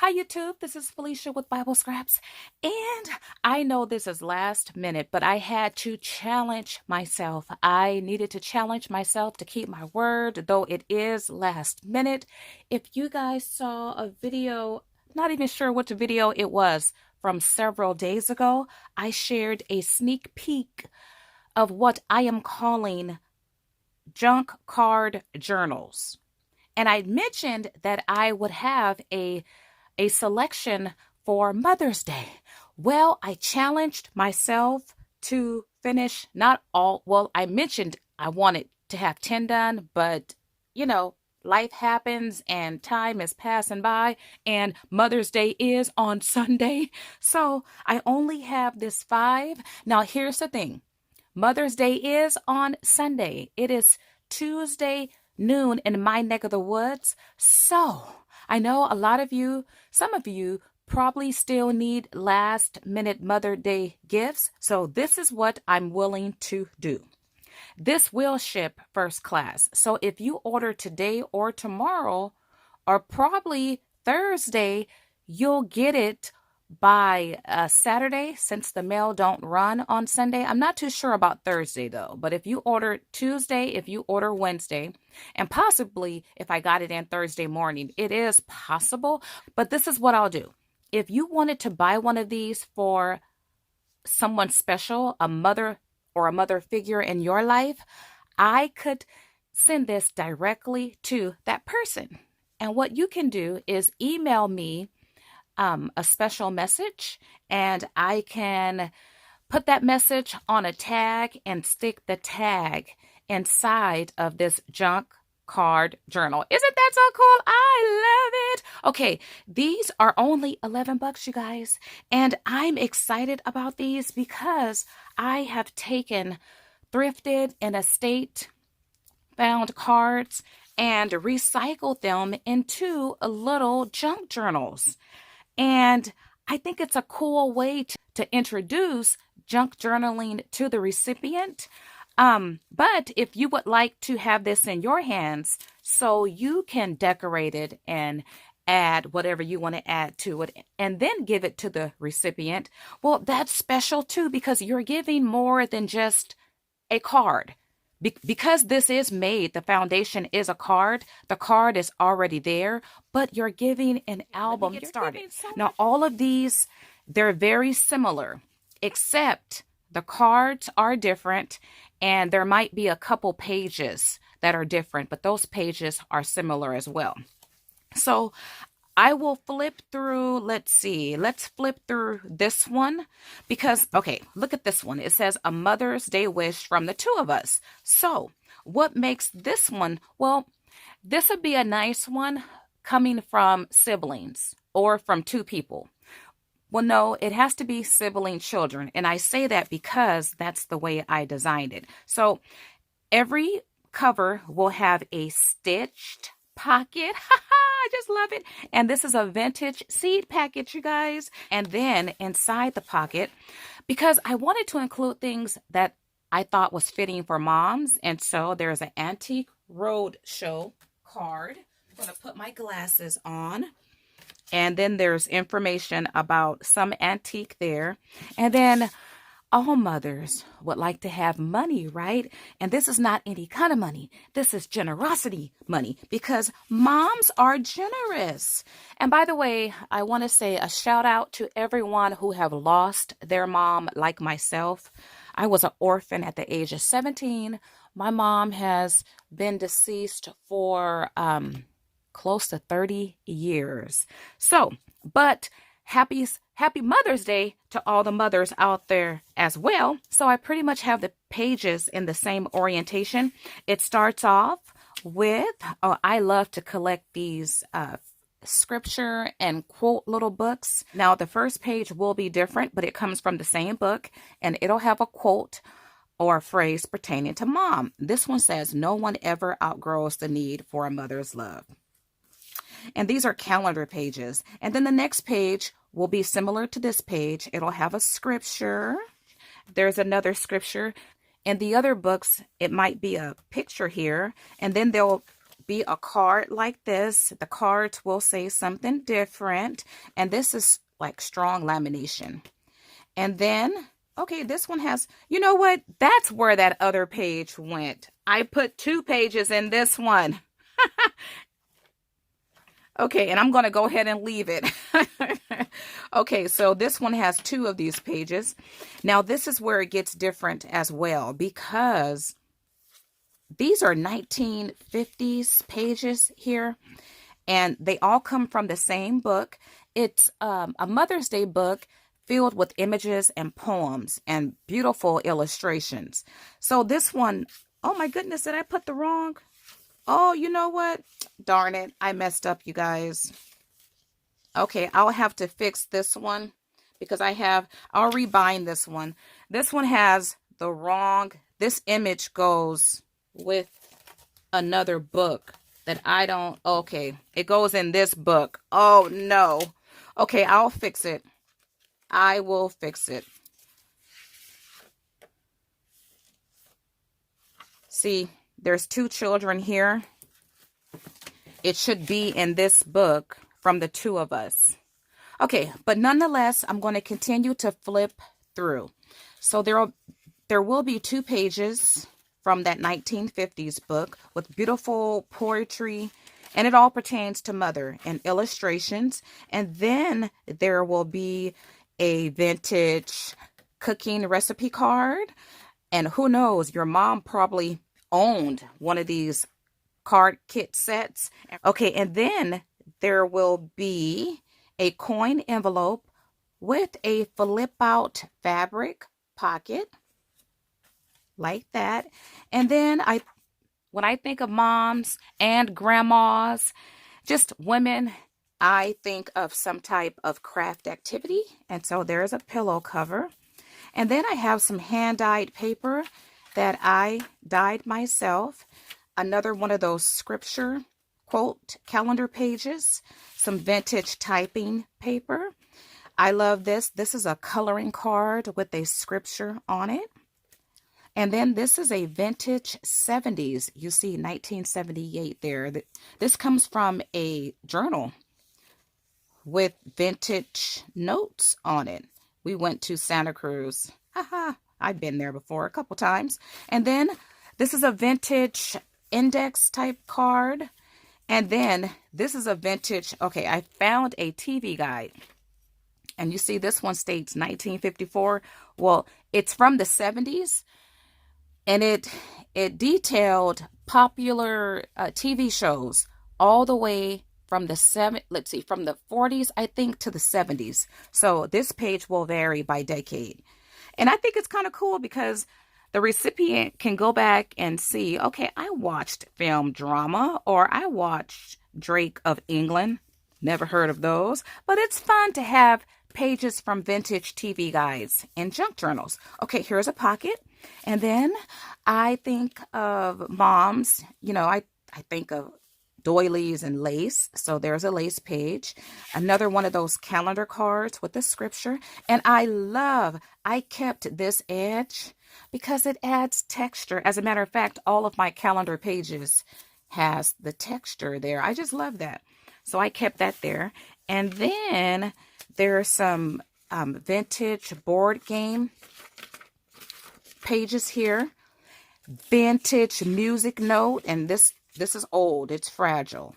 Hi YouTube, this is Felicia with Bible Scraps, and I know this is last minute, but I had to challenge myself. I needed to challenge myself to keep my word, though it is last minute. If you guys saw a video, not even sure which video it was, from several days ago, I shared a sneak peek of what I am calling junk card journals. And I mentioned that I would have a selection for Mother's Day. Well, I challenged myself to finish not all. Well, I mentioned I wanted to have 10 done, but life happens and time is passing by, and Mother's Day is on Sunday. So I only have this 5. Now, here's the thing. Mother's Day is on Sunday. It is Tuesday noon in my neck of the woods. So I know a lot of you, some of you probably still need last minute Mother's Day gifts. So this is what I'm willing to do. This will ship first class. So if you order today or tomorrow or probably Thursday, you'll get it by Saturday, since the mail don't run on Sunday. I'm not too sure about Thursday though, but if you order Tuesday, if you order Wednesday, and possibly if I got it in Thursday morning, it is possible. But this is what I'll do. If you wanted to buy one of these for someone special, a mother or a mother figure in your life, I could send this directly to that person. And what you can do is email me a special message, and I can put that message on a tag and stick the tag inside of this junk card journal. Isn't that so cool? I love it. Okay, these are only 11 bucks, you guys, and I'm excited about these because I have taken thrifted and estate found cards and recycled them into little junk journals. And I think it's a cool way to introduce junk journaling to the recipient. But if you would like to have this in your hands so you can decorate it and add whatever you want to add to it and then give it to the recipient, well, that's special too, because you're giving more than just a card. Because this is made, the foundation is a card. The card is already there, but you're giving an album. Get started. Now, all of these, they're very similar, except the cards are different, and there might be a couple pages that are different, but those pages are similar as well. So I will flip through, let's see, let's flip through this one because, okay, look at this one. It says a Mother's Day wish from the 2 of us. So what makes this one? Well, this would be a nice one coming from siblings or from 2 people. Well, no, it has to be sibling children. And I say that because that's the way I designed it. So every cover will have a stitched pocket. I just love it. And this is a vintage seed package, you guys. And then inside the pocket, because I wanted to include things that I thought was fitting for moms. And so there's an Antique Roadshow card. I'm going to put my glasses on. And then there's information about some antique there. And then all mothers would like to have money, right? And this is not any kind of money. This is generosity money because moms are generous. And by the way, I want to say a shout out to everyone who have lost their mom like myself. I was an orphan at the age of 17. My mom has been deceased for close to 30 years. So, but Happy Mother's Day to all the mothers out there as well. So I pretty much have the pages in the same orientation. It starts off with, I love to collect these scripture and quote little books. Now the first page will be different, but it comes from the same book and it'll have a quote or a phrase pertaining to mom. This one says, "No one ever outgrows the need for a mother's love." And these are calendar pages. And then the next page will be similar to this page. It'll have a scripture. There's another scripture. In the other books, it might be a picture here. And then there'll be a card like this. The cards will say something different. And this is like strong lamination. And then, okay, this one has, you know what? That's where that other page went. I put 2 pages in this one. Okay, and I'm going to go ahead and leave it. Okay, so this one has 2 of these pages. Now, this is where it gets different as well, because these are 1950s pages here, and they all come from the same book. It's a Mother's Day book filled with images and poems and beautiful illustrations. So this one, oh my goodness, did I put the wrong? Oh, you know what? Darn it. I messed up, you guys. Okay, I'll have to fix this one because I'll rebind this one. This one has the wrong, this image goes with another book that I don't, okay, it goes in this book. Oh no. Okay, I'll fix it. I will fix it. See, there's 2 children here. It should be in this book from the 2 of us. Okay, but nonetheless, I'm going to continue to flip through. So there will be 2 pages from that 1950s book with beautiful poetry, and it all pertains to mother and illustrations. And then there will be a vintage cooking recipe card. And who knows, your mom probably owned one of these card kit sets. Okay, and then there will be a coin envelope with a flip out fabric pocket like that. And then when I think of moms and grandmas, just women, I think of some type of craft activity. And so there's a pillow cover. And then I have some hand-dyed paper that I dyed myself. Another one of those scripture quote calendar pages. Some vintage typing paper. I love this. This is a coloring card with a scripture on it. And then this is a vintage 70s. You see 1978 there. This comes from a journal with vintage notes on it. We went to Santa Cruz. Haha, I've been there before a couple times. And then this is a vintage index type card. And then this is a vintage, okay, I found a TV guide. And you see this one states 1954. Well, it's from the 70s. And it detailed popular TV shows all the way from the from the 40s, I think, to the 70s. So this page will vary by decade. And I think it's kind of cool because the recipient can go back and see, okay, I watched film drama, or I watched Drake of England. Never heard of those. But it's fun to have pages from vintage TV guides and junk journals. Okay, here's a pocket. And then I think of moms, you know, I think of doilies and lace. So there's a lace page. Another one of those calendar cards with the scripture. And I kept this edge because it adds texture. As a matter of fact, all of my calendar pages has the texture there. I just love that. So I kept that there. And then there are some vintage board game pages here. Vintage music note. And this is old. It's fragile.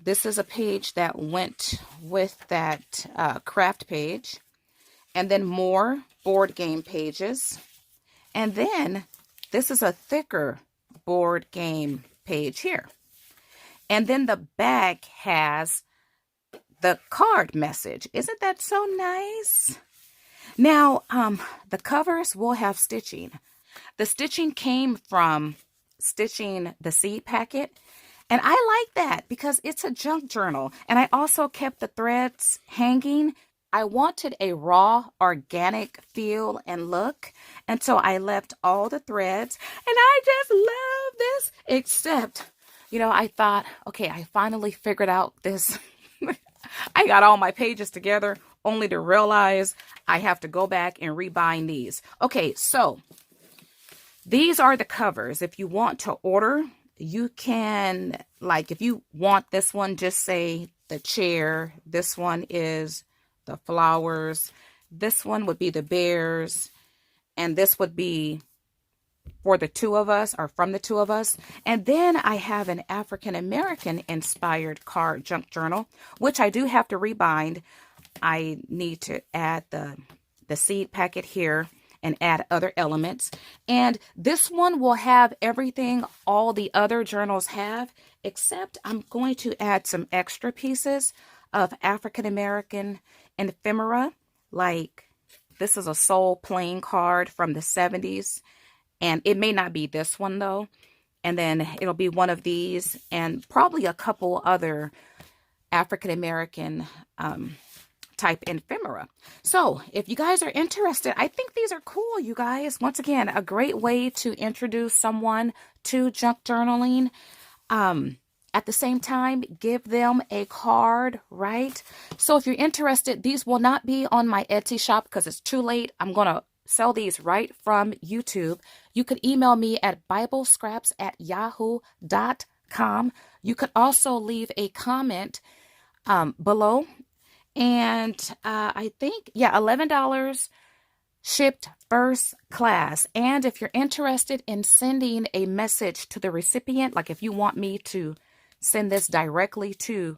This is a page that went with that craft page. And then more board game pages. And then this is a thicker board game page here. And then the back has the card message. Isn't that so nice? Now, the covers will have stitching. The stitching came from stitching the seed packet. And I like that because it's a junk journal. And I also kept the threads hanging. I wanted a raw, organic feel and look. And so I left all the threads. And I just love this. Except, you know, I thought, okay, I finally figured out this. I got all my pages together only to realize I have to go back and rebind these. Okay, so these are the covers. If you want to order you can, like, if you want this one, just say the chair. This one is the flowers. This one would be the bears. And this would be for the two of us, or from the two of us. And then I have an African American inspired card junk journal, which I do have to rebind. I need to add the seed packet here and add other elements. And this one will have everything all the other journals have, except I'm going to add some extra pieces of African American ephemera. Like, this is a soul playing card from the 70s. And it may not be this one though. And then it'll be one of these and probably a couple other African American type ephemera. So if you guys are interested, I think these are cool, you guys. Once again, a great way to introduce someone to junk journaling. At the same time, give them a card, right? So if you're interested, these will not be on my Etsy shop because it's too late. I'm going to sell these right from YouTube. You could email me at biblescraps@yahoo.com. You could also leave a comment below. And I think, yeah, $11 shipped first class. And if you're interested in sending a message to the recipient, like if you want me to send this directly to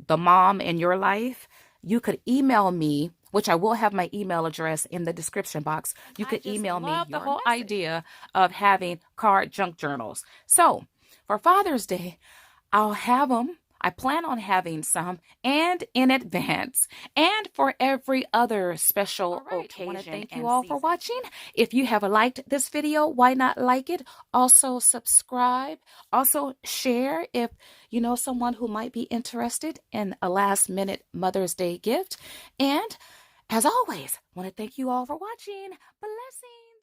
the mom in your life, you could email me, which I will have my email address in the description box. You could email me the whole idea of having card junk journals. So for Father's Day, I'll have them. I plan on having some, and in advance, and for every other special occasion. I want to thank you all for watching. If you have liked this video, why not like it? Also subscribe. Also share if you know someone who might be interested in a last-minute Mother's Day gift. And as always, I want to thank you all for watching. Blessings.